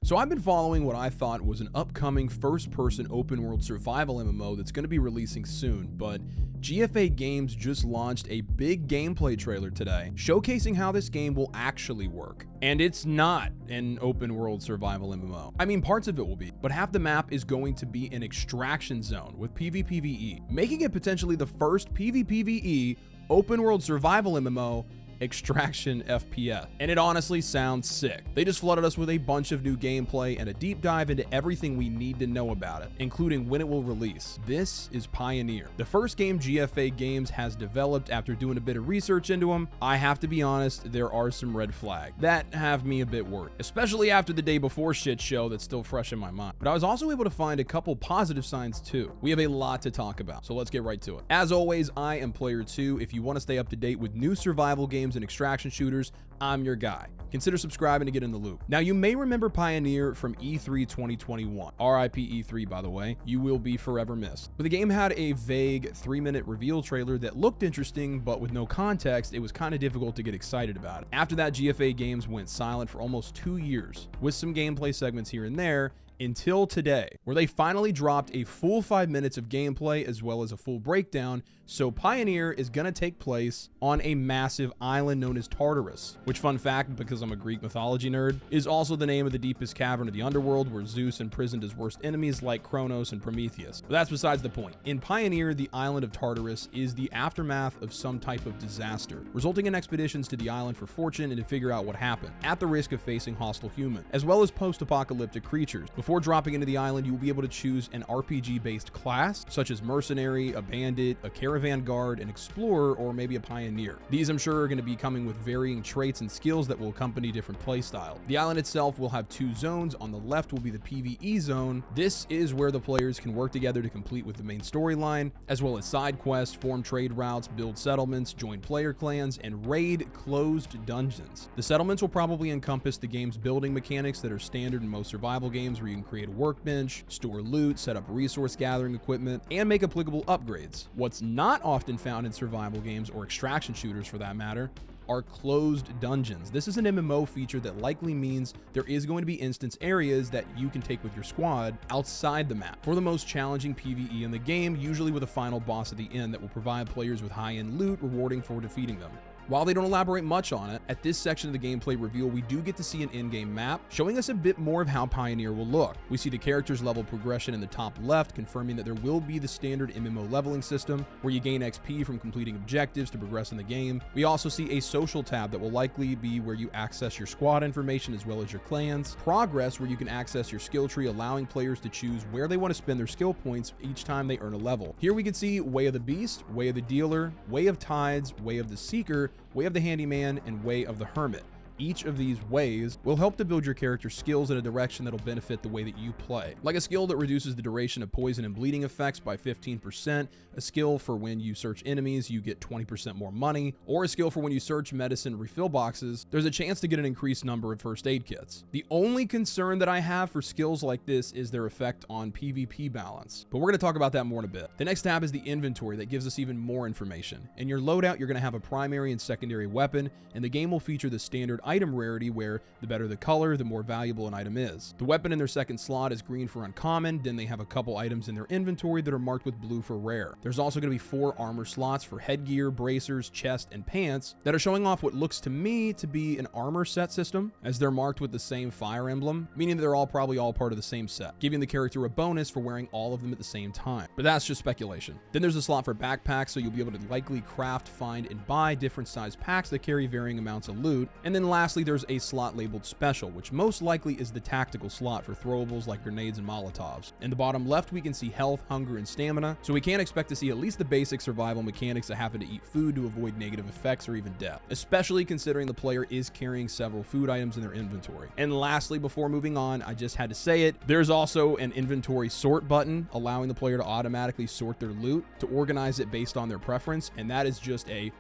So I've been following what I thought was an upcoming first-person open-world survival MMO that's going to be releasing soon, but GFA Games just launched a big gameplay trailer today, showcasing how this game will actually work. And it's not an open-world survival MMO. I mean, parts of it will be, but half the map is going to be an extraction zone with PvPvE, making it potentially the first PvPvE open-world survival MMO extraction FPS. And it honestly sounds sick. They just flooded us with a bunch of new gameplay and a deep dive into everything we need to know about it, including when it will release. This is Pioneer, the first game GFA Games has developed after doing a bit of research into them. I have to be honest, there are some red flags that have me a bit worried, especially after the day before shit show that's still fresh in my mind. But I was also able to find a couple positive signs too. We have a lot to talk about, so let's get right to it. As always, I am Player 2. If you want to stay up to date with new survival games and extraction shooters, I'm your guy. Consider subscribing to get in the loop. Now, you may remember Pioneer from E3 2021. RIP E3, by the way. You will be forever missed. But the game had a vague 3-minute reveal trailer that looked interesting, but with no context, it was kind of difficult to get excited about it. After that, GFA Games went silent for almost 2 years, with some gameplay segments here and there, until today, where they finally dropped a full 5 minutes of gameplay as well as a full breakdown. So Pioneer is going to take place on a massive island known as Tartarus, which, fun fact, because I'm a Greek mythology nerd, is also the name of the deepest cavern of the underworld where Zeus imprisoned his worst enemies like Kronos and Prometheus. But that's besides the point. In Pioneer, the island of Tartarus is the aftermath of some type of disaster, resulting in expeditions to the island for fortune and to figure out what happened, at the risk of facing hostile humans, as well as post-apocalyptic creatures. Before dropping into the island, you will be able to choose an RPG-based class, such as Mercenary, a Bandit, a Caravan Guard, an Explorer, or maybe a Pioneer. These, I'm sure, are going to be coming with varying traits and skills that will accompany different playstyles. The island itself will have 2 zones. On the left will be the PvE zone. This is where the players can work together to complete with the main storyline, as well as side quests, form trade routes, build settlements, join player clans, and raid closed dungeons. The settlements will probably encompass the game's building mechanics that are standard in most survival games, where you can create a workbench, store loot, set up resource gathering equipment, and make applicable upgrades. What's not often found in survival games, or extraction shooters for that matter, are closed dungeons. This is an MMO feature that likely means there is going to be instance areas that you can take with your squad outside the map for the most challenging PvE in the game, usually with a final boss at the end that will provide players with high-end loot rewarding for defeating them. While they don't elaborate much on it, at this section of the gameplay reveal, we do get to see an in-game map, showing us a bit more of how Pioneer will look. We see the character's level progression in the top left, confirming that there will be the standard MMO leveling system, where you gain XP from completing objectives to progress in the game. We also see a social tab that will likely be where you access your squad information as well as your clans. Progress, where you can access your skill tree, allowing players to choose where they want to spend their skill points each time they earn a level. Here we can see Way of the Beast, Way of the Dealer, Way of Tides, Way of the Seeker, Way of the Handyman, and Way of the Hermit. Each of these ways will help to build your character's skills in a direction that'll benefit the way that you play. Like a skill that reduces the duration of poison and bleeding effects by 15%, a skill for when you search enemies, you get 20% more money, or a skill for when you search medicine refill boxes, there's a chance to get an increased number of first aid kits. The only concern that I have for skills like this is their effect on PvP balance, but we're going to talk about that more in a bit. The next tab is the inventory that gives us even more information. In your loadout, you're going to have a primary and secondary weapon, and the game will feature the standard item rarity, where the better the color, the more valuable an item is. The weapon in their second slot is green for uncommon, then they have a couple items in their inventory that are marked with blue for rare. There's also going to be 4 armor slots for headgear, bracers, chest, and pants that are showing off what looks to me to be an armor set system, as they're marked with the same fire emblem, meaning that they're probably all part of the same set, giving the character a bonus for wearing all of them at the same time. But that's just speculation. Then there's a slot for backpacks, so you'll be able to likely craft, find, and buy different size packs that carry varying amounts of loot. And then lastly, there's a slot labeled special, which most likely is the tactical slot for throwables like grenades and molotovs. In the bottom left, we can see health, hunger, and stamina, so we can expect to see at least the basic survival mechanics of having to eat food to avoid negative effects or even death, especially considering the player is carrying several food items in their inventory. And lastly, before moving on, I just had to say it, there's also an inventory sort button, allowing the player to automatically sort their loot to organize it based on their preference, and that is just a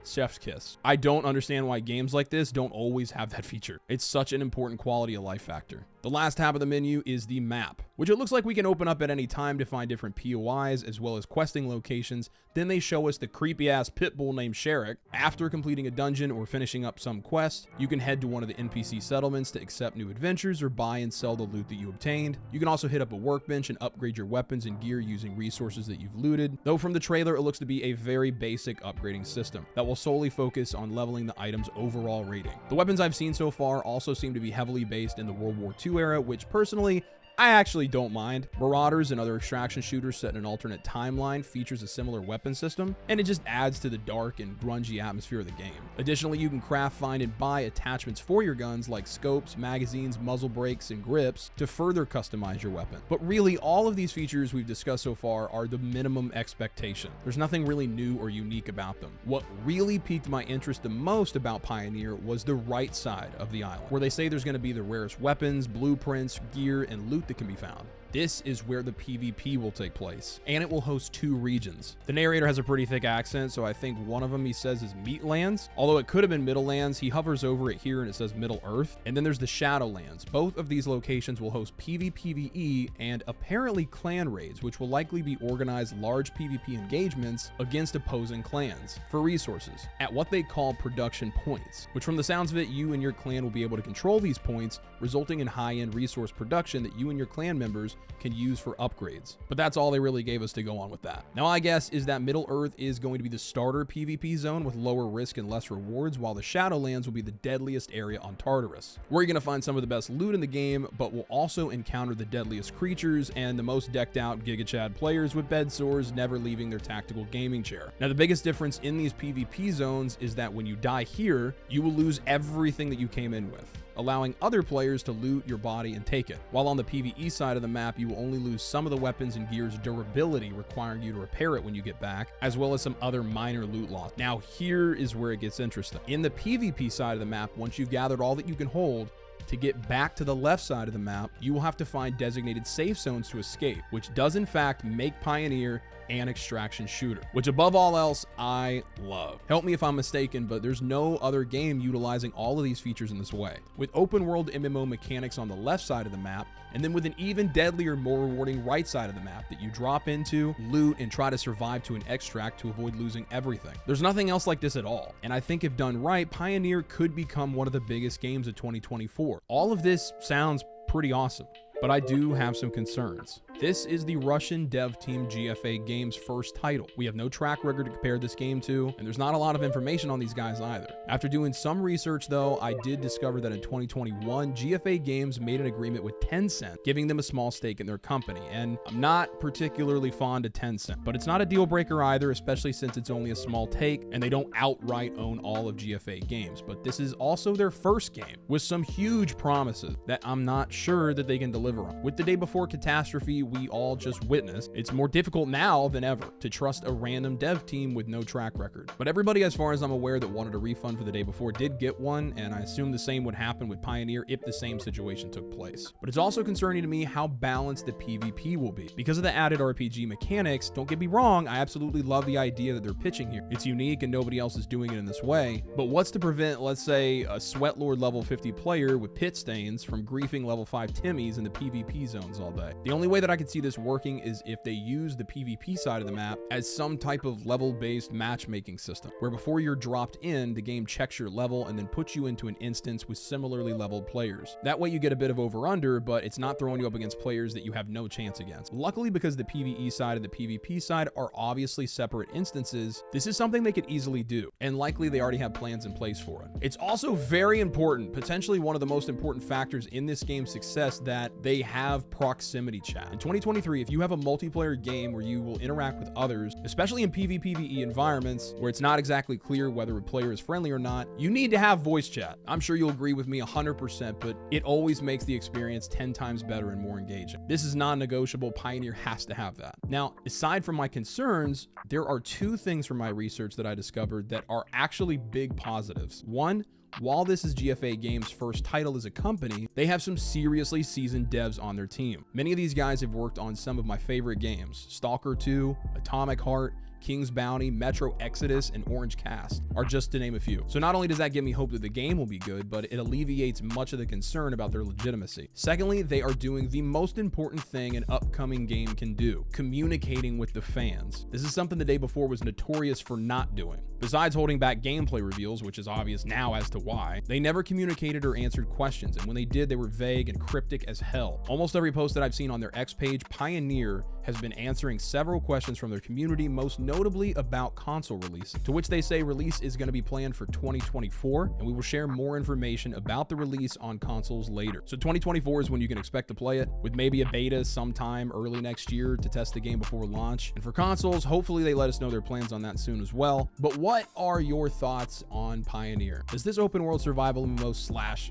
chef's kiss. I don't understand why games like this don't always have that feature. It's such an important quality of life factor. The last tab of the menu is the map, which it looks like we can open up at any time to find different POIs as well as questing locations. Then they show us the creepy ass pit bull named Sherrick. After completing a dungeon or finishing up some quest, you can head to one of the NPC settlements to accept new adventures or buy and sell the loot that you obtained. You can also hit up a workbench and upgrade your weapons and gear using resources that you've looted. Though from the trailer, it looks to be a very basic upgrading system that will solely focus on leveling the item's overall rating. The weapons I've seen so far also seem to be heavily based in the World War II era, which personally, I actually don't mind. Marauders and other extraction shooters set in an alternate timeline features a similar weapon system, and it just adds to the dark and grungy atmosphere of the game. Additionally, you can craft, find, and buy attachments for your guns like scopes, magazines, muzzle brakes, and grips to further customize your weapon. But really, all of these features we've discussed so far are the minimum expectation. There's nothing really new or unique about them. What really piqued my interest the most about Pioneer was the right side of the island, where they say there's going to be the rarest weapons, blueprints, gear, and loot that can be found. This is where the PvP will take place, and it will host 2 regions. The narrator has a pretty thick accent, so I think one of them he says is Meatlands. Although it could have been Middlelands, he hovers over it here and it says Middle Earth. And then there's the Shadowlands. Both of these locations will host PvPvE and apparently clan raids, which will likely be organized large PvP engagements against opposing clans for resources at what they call production points, which from the sounds of it, you and your clan will be able to control these points, resulting in high-end resource production that you and your clan members can use for upgrades. But that's all they really gave us to go on with that. Now, my guess is that Middle Earth is going to be the starter PvP zone with lower risk and less rewards, while the Shadowlands will be the deadliest area on Tartarus, where you're going to find some of the best loot in the game, but will also encounter the deadliest creatures and the most decked out Giga Chad players with bed sores never leaving their tactical gaming chair. Now, the biggest difference in these PvP zones is that when you die here, you will lose everything that you came in with, allowing other players to loot your body and take it. While on the PvE side of the map, you will only lose some of the weapons and gear's durability, requiring you to repair it when you get back, as well as some other minor loot loss. Now, here is where it gets interesting. In the PvP side of the map, once you've gathered all that you can hold, to get back to the left side of the map, you will have to find designated safe zones to escape, which does in fact make Pioneer an extraction shooter, which above all else, I love. Help me if I'm mistaken, but there's no other game utilizing all of these features in this way. With open world MMO mechanics on the left side of the map, and then with an even deadlier, more rewarding right side of the map that you drop into, loot, and try to survive to an extract to avoid losing everything. There's nothing else like this at all, and I think if done right, Pioneer could become one of the biggest games of 2024. All of this sounds pretty awesome, but I do have some concerns. This is the Russian dev team GFA Games' first title. We have no track record to compare this game to, and there's not a lot of information on these guys either. After doing some research though, I did discover that in 2021, GFA Games made an agreement with Tencent, giving them a small stake in their company, and I'm not particularly fond of Tencent, but it's not a deal breaker either, especially since it's only a small take, and they don't outright own all of GFA Games. But this is also their first game, with some huge promises that I'm not sure that they can deliver on. With the day before catastrophe we all just witnessed, it's more difficult now than ever to trust a random dev team with no track record. But everybody, as far as I'm aware, that wanted a refund for the day before did get one, and I assume the same would happen with Pioneer if the same situation took place. But it's also concerning to me how balanced the PvP will be. Because of the added RPG mechanics, don't get me wrong, I absolutely love the idea that they're pitching here. It's unique and nobody else is doing it in this way, but what's to prevent, let's say, a Sweatlord level 50 player with pit stains from griefing level 5 Timmies in the PvP zones all day? The only way that I can see this working is if they use the PvP side of the map as some type of level-based matchmaking system, where before you're dropped in, the game checks your level and then puts you into an instance with similarly leveled players. That way you get a bit of over-under, but it's not throwing you up against players that you have no chance against. Luckily, because the PvE side and the PvP side are obviously separate instances, this is something they could easily do, and likely they already have plans in place for it. It's also very important, potentially one of the most important factors in this game's success, that they have proximity chat. In 2023, if you have a multiplayer game where you will interact with others, especially in PvPvE environments where it's not exactly clear whether a player is friendly or not, you need to have voice chat. I'm sure you'll agree with me 100%, but it always makes the experience 10 times better and more engaging. This is non-negotiable. Pioneer has to have that. Now, aside from my concerns, there are 2 things from my research that I discovered that are actually big positives. One, while this is GFA Games' first title as a company, they have some seriously seasoned devs on their team. Many of these guys have worked on some of my favorite games: Stalker 2, Atomic Heart, King's Bounty, Metro Exodus, and Orange Cast are just to name a few. So not only does that give me hope that the game will be good, but it alleviates much of the concern about their legitimacy. Secondly, they are doing the most important thing an upcoming game can do: communicating with the fans. This is something the Day Before was notorious for not doing. Besides holding back gameplay reveals, which is obvious now as to why, they never communicated or answered questions, and when they did, they were vague and cryptic as hell. Almost every post that I've seen on their X page, Pioneer has been answering several questions from their community, most notably about console release, to which they say release is going to be planned for 2024, and we will share more information about the release on consoles later. So 2024 is when you can expect to play it, with maybe a beta sometime early next year to test the game before launch. And for consoles, hopefully they let us know their plans on that soon as well. But what are your thoughts on Pioneer? Does this open world survival MMO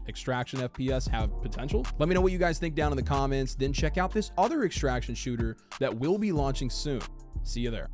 / extraction FPS have potential? Let me know what you guys think down in the comments. Then check out this other extraction shooter that will be launching soon. See you there.